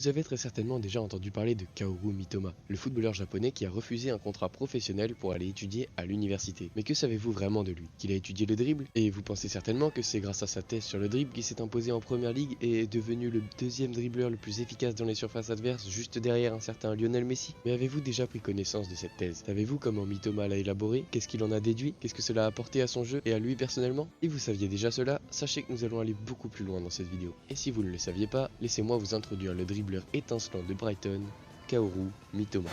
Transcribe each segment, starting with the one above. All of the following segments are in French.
Vous avez très certainement déjà entendu parler de Kaoru Mitoma, le footballeur japonais qui a refusé un contrat professionnel pour aller étudier à l'université. Mais que savez-vous vraiment de lui? Qu'il a étudié le dribble? Et vous pensez certainement que c'est grâce à sa thèse sur le dribble qu'il s'est imposé en première ligue et est devenu le deuxième dribbleur le plus efficace dans les surfaces adverses, juste derrière un certain Lionel Messi. Mais avez-vous déjà pris connaissance de cette thèse? Savez-vous comment Mitoma l'a élaborée? Qu'est-ce qu'il en a déduit? Qu'est-ce que cela a apporté à son jeu et à lui personnellement? Si vous saviez déjà cela, sachez que nous allons aller beaucoup plus loin dans cette vidéo. Et si vous ne le saviez pas, laissez-moi vous introduire le dribbleur étincelant de Brighton, Kaoru Mitoma.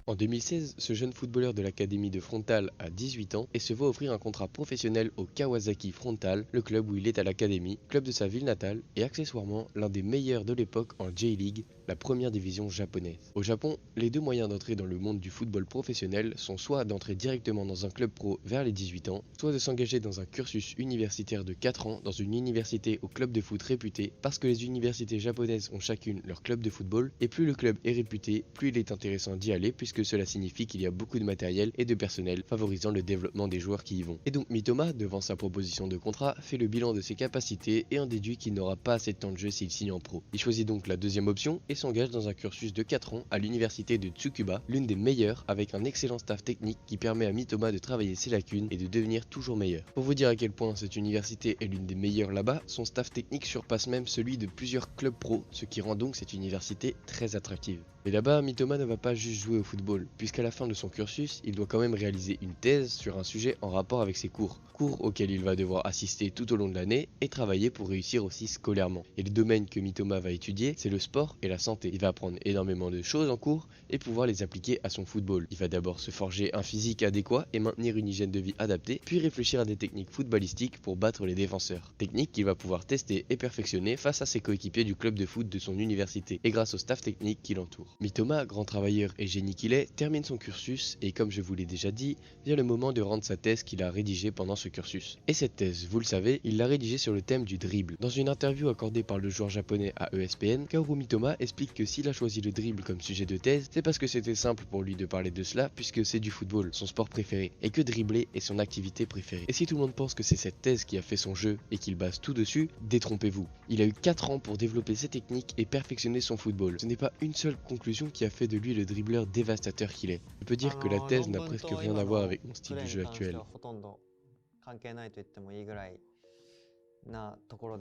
En 2016, ce jeune footballeur de l'académie de Frontale a 18 ans et se voit offrir un contrat professionnel au Kawasaki Frontale, le club où il est à l'académie, club de sa ville natale et accessoirement l'un des meilleurs de l'époque en J-League, la première division japonaise. Au Japon, les deux moyens d'entrer dans le monde du football professionnel sont soit d'entrer directement dans un club pro vers les 18 ans, soit de s'engager dans un cursus universitaire de 4 ans dans une université au club de foot réputé, parce que les universités japonaises ont chacune leur club de football et plus le club est réputé, plus il est intéressant d'y aller puisque cela signifie qu'il y a beaucoup de matériel et de personnel favorisant le développement des joueurs qui y vont. Et donc Mitoma, devant sa proposition de contrat, fait le bilan de ses capacités et en déduit qu'il n'aura pas assez de temps de jeu s'il signe en pro. Il choisit donc la deuxième option et s'engage dans un cursus de 4 ans à l'université de Tsukuba, l'une des meilleures, avec un excellent staff technique qui permet à Mitoma de travailler ses lacunes et de devenir toujours meilleur. Pour vous dire à quel point cette université est l'une des meilleures là-bas, son staff technique surpasse même celui de plusieurs clubs pro, ce qui rend donc cette université très attractive. Mais là-bas, Mitoma ne va pas juste jouer au football, puisqu'à la fin de son cursus, il doit quand même réaliser une thèse sur un sujet en rapport avec ses cours auxquels il va devoir assister tout au long de l'année et travailler pour réussir aussi scolairement. Et le domaine que Mitoma va étudier, c'est le sport et la santé. Il va apprendre énormément de choses en cours et pouvoir les appliquer à son football. Il va d'abord se forger un physique adéquat et maintenir une hygiène de vie adaptée, puis réfléchir à des techniques footballistiques pour battre les défenseurs. Techniques qu'il va pouvoir tester et perfectionner face à ses coéquipiers du club de foot de son université et grâce au staff technique qui l'entoure. Mitoma, grand travailleur et génie qu'il est, termine son cursus et comme je vous l'ai déjà dit, vient le moment de rendre sa thèse qu'il a rédigée pendant ce cursus. Et cette thèse, vous le savez, il l'a rédigée sur le thème du dribble. Dans une interview accordée par le joueur japonais à ESPN, Kaoru Mitoma explique que s'il a choisi le dribble comme sujet de thèse, c'est parce que c'était simple pour lui de parler de cela puisque c'est du football, son sport préféré, et que dribbler est son activité préférée. Et si tout le monde pense que c'est cette thèse qui a fait son jeu et qu'il base tout dessus, détrompez-vous. Il a eu 4 ans pour développer ses techniques et perfectionner son football. Ce n'est pas une seule conclusion qui a fait de lui le dribbleur dévastateur qu'il est. Je peux dire que la thèse n'a presque rien à voir avec mon style de jeu actuel.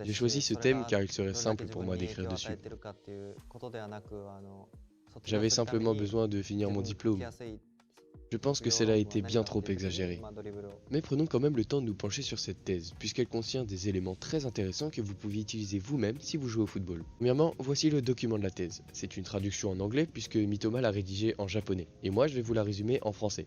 J'ai choisi ce thème car il serait simple pour moi d'écrire dessus. J'avais simplement besoin de finir mon diplôme. Je pense que cela a été bien trop exagéré. Mais prenons quand même le temps de nous pencher sur cette thèse, puisqu'elle contient des éléments très intéressants que vous pouvez utiliser vous-même si vous jouez au football. Premièrement, voici le document de la thèse. C'est une traduction en anglais puisque Mitoma l'a rédigée en japonais. Et moi, je vais vous la résumer en français.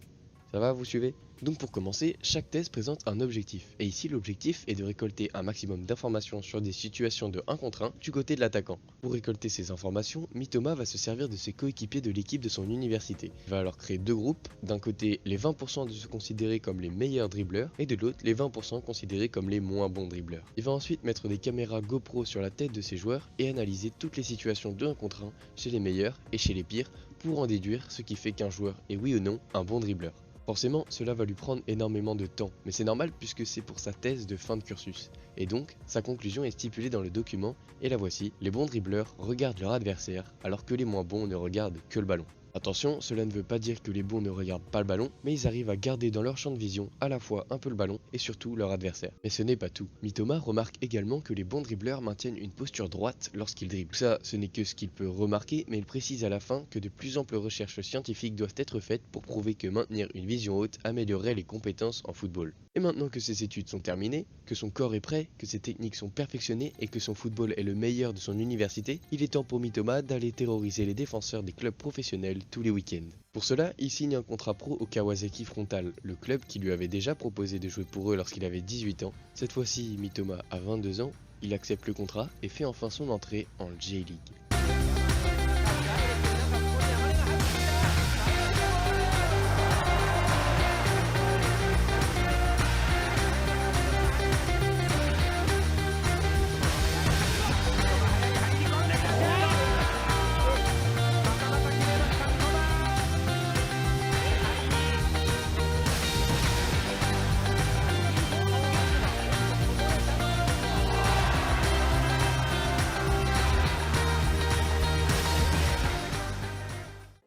Ça va, vous suivez? Donc pour commencer, chaque thèse présente un objectif. Et ici, l'objectif est de récolter un maximum d'informations sur des situations de 1 contre 1 du côté de l'attaquant. Pour récolter ces informations, Mitoma va se servir de ses coéquipiers de l'équipe de son université. Il va alors créer 2 groupes. D'un côté, les 20% de se considérer comme les meilleurs dribbleurs et de l'autre, les 20% considérés comme les moins bons dribbleurs. Il va ensuite mettre des caméras GoPro sur la tête de ses joueurs et analyser toutes les situations de 1 contre 1 chez les meilleurs et chez les pires pour en déduire ce qui fait qu'un joueur est oui ou non un bon dribbleur. Forcément, cela va lui prendre énormément de temps, mais c'est normal puisque c'est pour sa thèse de fin de cursus. Et donc, sa conclusion est stipulée dans le document, et la voici: les bons dribbleurs regardent leur adversaire, alors que les moins bons ne regardent que le ballon. Attention, cela ne veut pas dire que les bons ne regardent pas le ballon, mais ils arrivent à garder dans leur champ de vision à la fois un peu le ballon et surtout leur adversaire. Mais ce n'est pas tout. Mitoma remarque également que les bons dribbleurs maintiennent une posture droite lorsqu'ils dribblent. Ça, ce n'est que ce qu'il peut remarquer, mais il précise à la fin que de plus amples recherches scientifiques doivent être faites pour prouver que maintenir une vision haute améliorerait les compétences en football. Et maintenant que ces études sont terminées, que son corps est prêt, que ses techniques sont perfectionnées et que son football est le meilleur de son université, il est temps pour Mitoma d'aller terroriser les défenseurs des clubs professionnels tous les week-ends. Pour cela, il signe un contrat pro au Kawasaki Frontale, le club qui lui avait déjà proposé de jouer pour eux lorsqu'il avait 18 ans. Cette fois-ci, Mitoma a 22 ans, il accepte le contrat et fait enfin son entrée en J-League.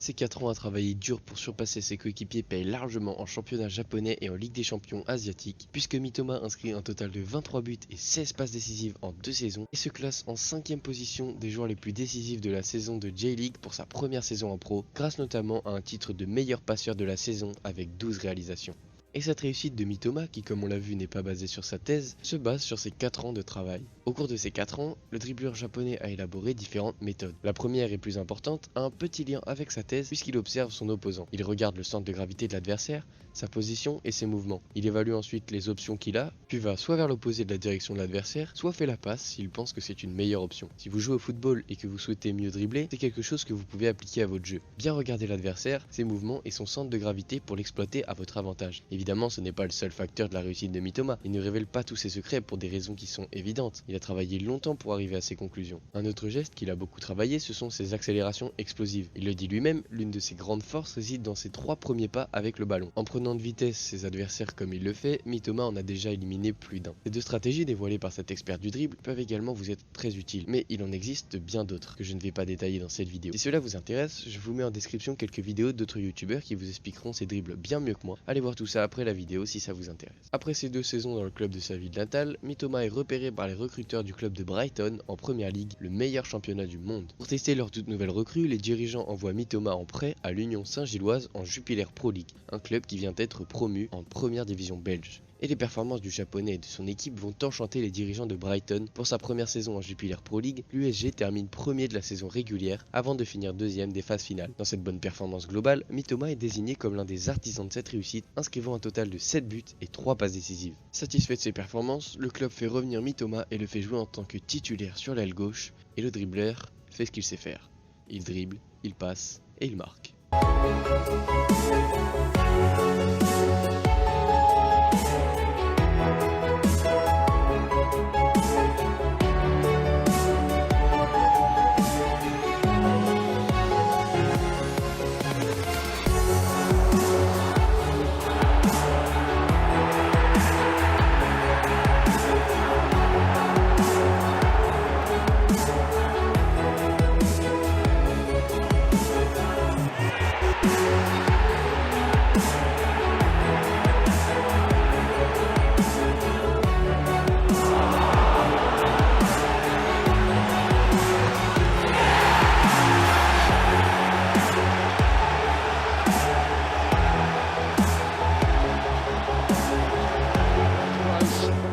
Ces 4 ans à travailler dur pour surpasser ses coéquipiers payent largement en championnat japonais et en Ligue des champions asiatique, puisque Mitoma inscrit un total de 23 buts et 16 passes décisives en 2 saisons et se classe en 5e position des joueurs les plus décisifs de la saison de J-League pour sa première saison en pro, grâce notamment à un titre de meilleur passeur de la saison avec 12 réalisations. Et cette réussite de Mitoma, qui comme on l'a vu n'est pas basée sur sa thèse, se base sur ses 4 ans de travail. Au cours de ces 4 ans, le dribbleur japonais a élaboré différentes méthodes. La première et plus importante a un petit lien avec sa thèse puisqu'il observe son opposant. Il regarde le centre de gravité de l'adversaire, sa position et ses mouvements. Il évalue ensuite les options qu'il a, puis va soit vers l'opposé de la direction de l'adversaire, soit fait la passe s'il pense que c'est une meilleure option. Si vous jouez au football et que vous souhaitez mieux dribbler, c'est quelque chose que vous pouvez appliquer à votre jeu. Bien regarder l'adversaire, ses mouvements et son centre de gravité pour l'exploiter à votre avantage. Évidemment, ce n'est pas le seul facteur de la réussite de Mitoma. Il ne révèle pas tous ses secrets pour des raisons qui sont évidentes. Il a travaillé longtemps pour arriver à ses conclusions. Un autre geste qu'il a beaucoup travaillé, ce sont ses accélérations explosives. Il le dit lui-même, l'une de ses grandes forces réside dans ses 3 premiers pas avec le ballon. En prenant de vitesse ses adversaires comme il le fait, Mitoma en a déjà éliminé plus d'un. Ces 2 stratégies dévoilées par cet expert du dribble peuvent également vous être très utiles, mais il en existe bien d'autres que je ne vais pas détailler dans cette vidéo. Si cela vous intéresse, je vous mets en description quelques vidéos d'autres youtubeurs qui vous expliqueront ces dribbles bien mieux que moi. Allez voir tout ça après la vidéo si ça vous intéresse. Après ces 2 saisons dans le club de sa ville natale, Mitoma est repéré par les recruteurs du club de Brighton en Première Ligue, le meilleur championnat du monde. Pour tester leur toute nouvelle recrue, les dirigeants envoient Mitoma en prêt à l'Union Saint-Gilloise en Jupiler Pro League, un club qui vient d'être promu en première division belge. Et les performances du japonais et de son équipe vont enchanter les dirigeants de Brighton. Pour sa première saison en Jupiler Pro League, l'USG termine premier de la saison régulière avant de finir deuxième des phases finales. Dans cette bonne performance globale, Mitoma est désigné comme l'un des artisans de cette réussite, inscrivant un total de 7 buts et 3 passes décisives. Satisfait de ses performances, le club fait revenir Mitoma et le fait jouer en tant que titulaire sur l'aile gauche, et le dribbleur fait ce qu'il sait faire. Il dribble, il passe et il marque.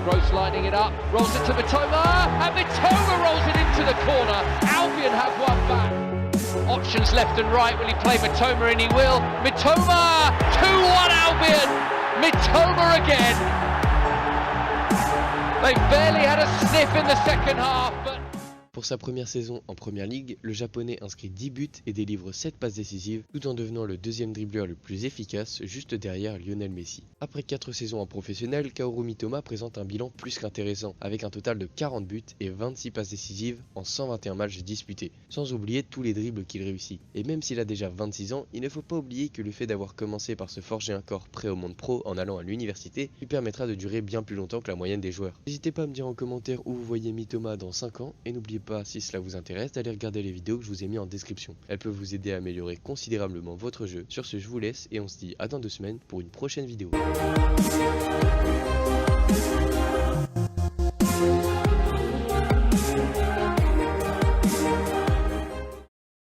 Gross lining it up, rolls it to Mitoma, and Mitoma rolls it into the corner. Albion have one back. Options left and right. Will he play Mitoma? And he will. Mitoma! 2-1 Albion! Mitoma again! They barely had a sniff in the second half, but... Pour sa première saison en Première Ligue, le japonais inscrit 10 buts et délivre 7 passes décisives, tout en devenant le deuxième dribbleur le plus efficace, juste derrière Lionel Messi. Après 4 saisons en professionnel, Kaoru Mitoma présente un bilan plus qu'intéressant, avec un total de 40 buts et 26 passes décisives en 121 matchs disputés, sans oublier tous les dribbles qu'il réussit. Et même s'il a déjà 26 ans, il ne faut pas oublier que le fait d'avoir commencé par se forger un corps prêt au monde pro en allant à l'université lui permettra de durer bien plus longtemps que la moyenne des joueurs. N'hésitez pas à me dire en commentaire où vous voyez Mitoma dans 5 ans, et n'oubliez pas, si cela vous intéresse, d'aller regarder les vidéos que je vous ai mis en description. Elles peuvent vous aider à améliorer considérablement votre jeu. Sur ce, je vous laisse et on se dit à dans 2 semaines pour une prochaine vidéo.